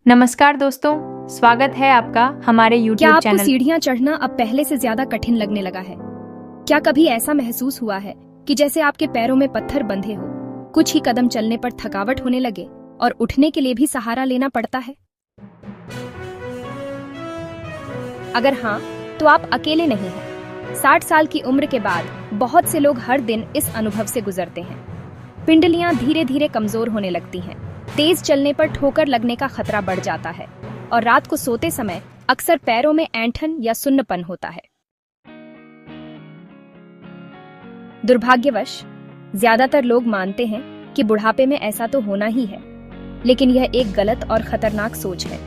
नमस्कार दोस्तों, स्वागत है आपका हमारे क्या YouTube आपको चैनल। सीढ़ियां चढ़ना अब पहले से ज्यादा कठिन लगने लगा है? क्या कभी ऐसा महसूस हुआ है कि जैसे आपके पैरों में पत्थर बंधे हो, कुछ ही कदम चलने पर थकावट होने लगे और उठने के लिए भी सहारा लेना पड़ता है? अगर हाँ, तो आप अकेले नहीं हैं। 60 साल की उम्र के बाद बहुत से लोग हर दिन इस अनुभव से गुजरते हैं। पिंडलियां धीरे धीरे कमजोर होने लगती हैं, तेज चलने पर ठोकर लगने का खतरा बढ़ जाता है और रात को सोते समय अक्सर पैरों में ऐंठन या सुन्नपन होता है। दुर्भाग्यवश ज्यादातर लोग मानते हैं कि बुढ़ापे में ऐसा तो होना ही है, लेकिन यह एक गलत और खतरनाक सोच है।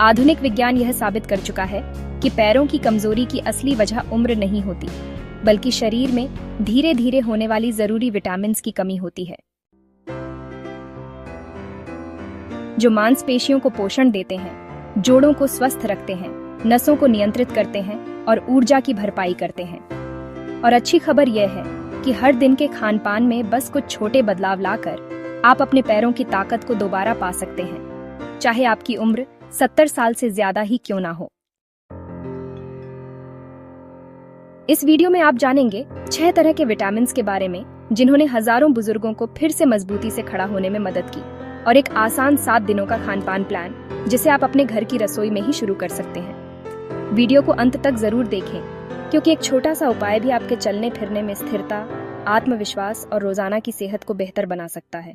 आधुनिक विज्ञान यह साबित कर चुका है कि पैरों की कमजोरी की असली वजह उम्र नहीं होती, बल्कि शरीर में धीरे धीरे होने वाली जरूरी विटामिन की कमी होती है, जो मांसपेशियों को पोषण देते हैं, जोड़ों को स्वस्थ रखते हैं, नसों को नियंत्रित करते हैं और ऊर्जा की भरपाई करते हैं। और अच्छी खबर यह है कि हर दिन के खान-पान में बस कुछ छोटे बदलाव लाकर आप अपने पैरों की ताकत को दोबारा पा सकते हैं, चाहे आपकी उम्र 70 साल से ज्यादा ही क्यों ना हो। इस वीडियो में आप जानेंगे 6 तरह के विटामिन के बारे में जिन्होंने हजारों बुजुर्गों को फिर से मजबूती से खड़ा होने में मदद की, और एक आसान 7 दिनों का खानपान प्लान जिसे आप अपने घर की रसोई में ही शुरू कर सकते हैं। वीडियो को अंत तक जरूर देखें, क्योंकि एक छोटा सा उपाय भी आपके चलने फिरने में स्थिरता, आत्मविश्वास और रोजाना की सेहत को बेहतर बना सकता है।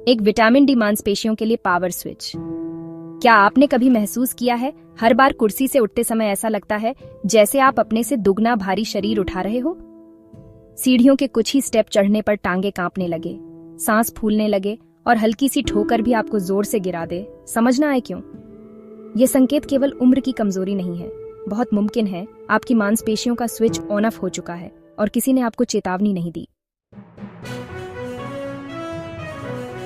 एक विटामिन डी मांसपेशियों के लिए पावर स्विच। क्या आपने कभी महसूस किया है, हर बार कुर्सी से उठते समय ऐसा लगता है जैसे आप अपने से दुगना भारी शरीर उठा रहे हो? सीढ़ियों के कुछ ही स्टेप चढ़ने पर टांगे कांपने लगे, सांस फूलने लगे और हल्की सी ठोकर भी आपको जोर से गिरा दे, समझ ना आए क्यों? ये संकेत केवल उम्र की कमजोरी नहीं है। बहुत मुमकिन है आपकी मांसपेशियों का स्विच ऑन ऑफ हो चुका है और किसी ने आपको चेतावनी नहीं दी।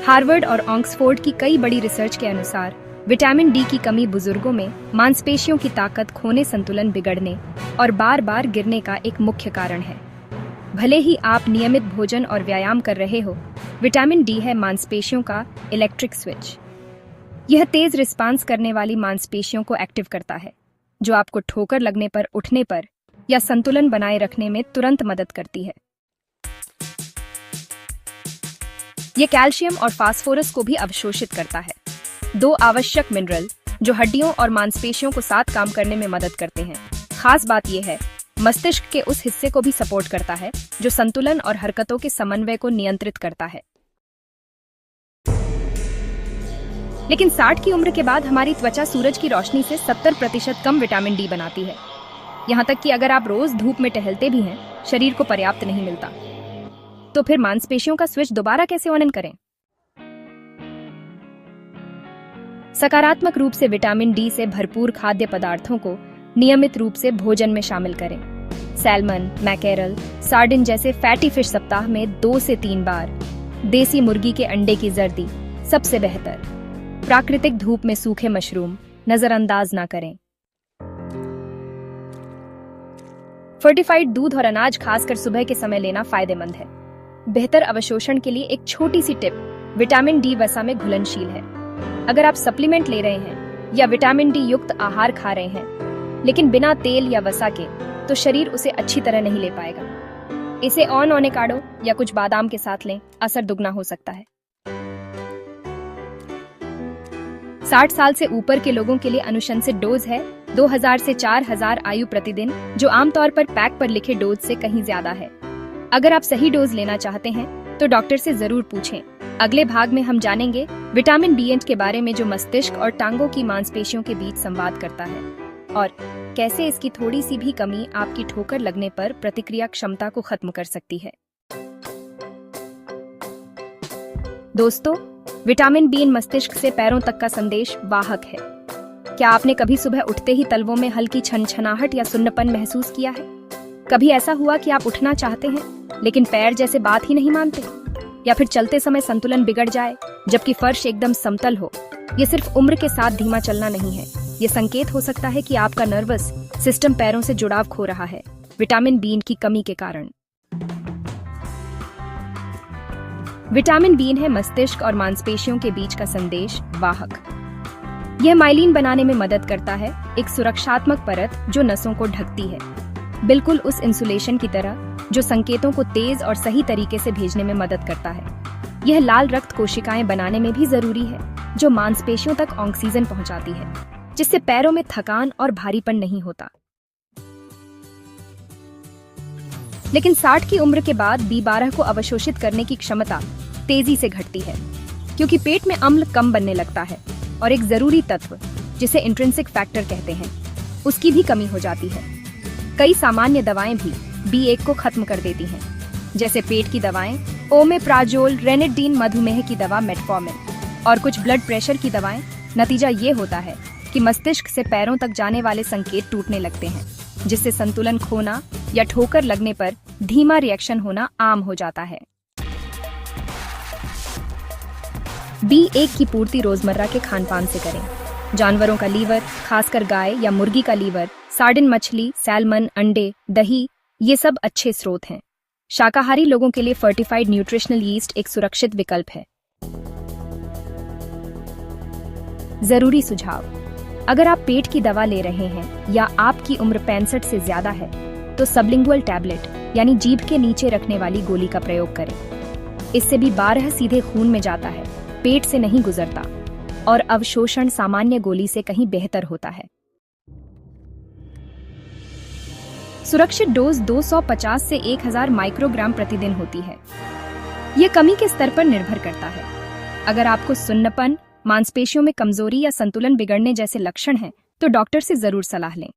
हार्वर्ड और ऑक्सफोर्ड की कई बड़ी रिसर्च के अनुसार विटामिन डी की कमी बुजुर्गों में मांसपेशियों की ताकत खोने, संतुलन बिगड़ने और बार बार गिरने का एक मुख्य कारण है। भले ही आप नियमित भोजन और व्यायाम कर रहे हो, विटामिन डी है मांसपेशियों का इलेक्ट्रिक स्विच। यह तेज रिस्पांस करने वाली मांसपेशियों को एक्टिव करता है, जो आपको ठोकर लगने पर, उठने पर या संतुलन बनाए रखने में तुरंत मदद करती है। यह कैल्शियम और फास्फोरस को भी अवशोषित करता है, 2 आवश्यक मिनरल जो हड्डियों और मांसपेशियों को साथ काम करने में मदद करते हैं। खास बात यह है, मस्तिष्क के उस हिस्से को भी सपोर्ट करता है जो संतुलन और हरकतों के समन्वय को नियंत्रित करता है। लेकिन 60 की उम्र के बाद हमारी त्वचा सूरज की रोशनी से 70% कम विटामिन डी बनाती है। यहाँ तक कि अगर आप रोज धूप में टहलते भी हैं, शरीर को पर्याप्त नहीं मिलता। तो फिर मांसपेशियों का स्विच दोबारा कैसे ऑन करें? सकारात्मक रूप से विटामिन डी से भरपूर खाद्य पदार्थों को नियमित रूप से भोजन में शामिल करें। सैल्मन, मैकेरल, सार्डिन जैसे फैटी फिश सप्ताह में 2 से 3 बार। देसी मुर्गी के अंडे की जर्दी सबसे बेहतर। प्राकृतिक धूप में सूखे मशरूम नजरअंदाज ना करें। फोर्टिफाइड दूध और अनाज खासकर सुबह के समय लेना फायदेमंद है। बेहतर अवशोषण के लिए एक छोटी सी टिप, विटामिन डी वसा में घुलनशील है। अगर आप सप्लीमेंट ले रहे हैं या विटामिन डी युक्त आहार खा रहे हैं लेकिन बिना तेल या वसा के, तो शरीर उसे अच्छी तरह नहीं ले पाएगा। इसे ऑन ओनेकाडो या कुछ बादाम के साथ लें, असर दुगना हो सकता है। 60 साल से ऊपर के लोगों के लिए अनुशंसित डोज है 2000 से 4000 आयु प्रतिदिन, जो आमतौर पर पैक पर लिखे डोज से कहीं ज्यादा है। अगर आप सही डोज लेना चाहते हैं तो डॉक्टर से जरूर पूछें। अगले भाग में हम जानेंगे विटामिन बी के बारे में, जो मस्तिष्क और टांगों की मांसपेशियों के बीच संवाद करता है, और कैसे इसकी थोड़ी सी भी कमी आपकी ठोकर लगने पर प्रतिक्रिया क्षमता को खत्म कर सकती है। दोस्तों, विटामिन बी मस्तिष्क से पैरों तक का संदेश वाहक है। क्या आपने कभी सुबह उठते ही तलवों में हल्की छनछनाहट या सुन्नपन महसूस किया है? कभी ऐसा हुआ कि आप उठना चाहते हैं लेकिन पैर जैसे बात ही नहीं मानते? या फिर चलते समय संतुलन बिगड़ जाए जबकि फर्श एकदम समतल हो? ये सिर्फ उम्र के साथ धीमा चलना नहीं है, ये संकेत हो सकता है कि आपका नर्वस सिस्टम पैरों से जुड़ाव खो रहा है, विटामिन बी की कमी के कारण। विटामिन बी है मस्तिष्क और मांसपेशियों के बीच का संदेश वाहक। यह माइलिन बनाने में मदद करता है, एक सुरक्षात्मक परत जो नसों को ढकती है, बिल्कुल उस इंसुलेशन की तरह जो संकेतों को तेज और सही तरीके से भेजने में मदद करता है। यह लाल रक्त कोशिकाएं बनाने में भी जरूरी है, जो मांसपेशियों तक ऑक्सीजन पहुंचाती है, जिससे पैरों में थकान और भारीपन नहीं होता। लेकिन 60 की उम्र के बाद B12 को अवशोषित करने की क्षमता तेजी से घटती है, क्योंकि पेट में अम्ल कम बनने लगता है और एक जरूरी तत्व, जिसे इंट्रिंसिक फैक्टर कहते हैं, उसकी भी कमी हो जाती है। कई सामान्य दवाएं भी B1 को खत्म कर देती हैं, जैसे पेट की दवाएं ओमेप्राजोल, रेनिडीन, मधुमेह की दवा मेटफॉर्मिन और कुछ ब्लड प्रेशर की दवाएं। नतीजा ये होता है कि मस्तिष्क से पैरों तक जाने वाले संकेत टूटने लगते हैं, जिससे संतुलन खोना या ठोकर लगने पर धीमा रिएक्शन होना आम हो जाता है। B1 की पूर्ति रोजमर्रा के खानपान से करें। जानवरों का लीवर, खासकर गाय या मुर्गी का लीवर, सार्डिन मछली, सैल्मन, अंडे, दही, ये सब अच्छे स्रोत हैं। शाकाहारी लोगों के लिए फर्टिफाइड न्यूट्रिशनल यीस्ट एक सुरक्षित विकल्प है। जरूरी सुझाव: अगर आप पेट की दवा ले रहे हैं या आपकी उम्र 65 से ज्यादा है, तो सबलिंगुअल टैबलेट यानी जीभ के नीचे रखने वाली गोली का प्रयोग करें। इससे B12 सीधे खून में जाता है, पेट से नहीं गुजरता, और अवशोषण सामान्य गोली से कहीं बेहतर होता है। सुरक्षित डोज 250 से 1000 माइक्रोग्राम प्रतिदिन होती है। यह कमी के स्तर पर निर्भर करता है। अगर आपको सुन्नपन, मांसपेशियों में कमजोरी या संतुलन बिगड़ने जैसे लक्षण हैं, तो डॉक्टर से जरूर सलाह लें।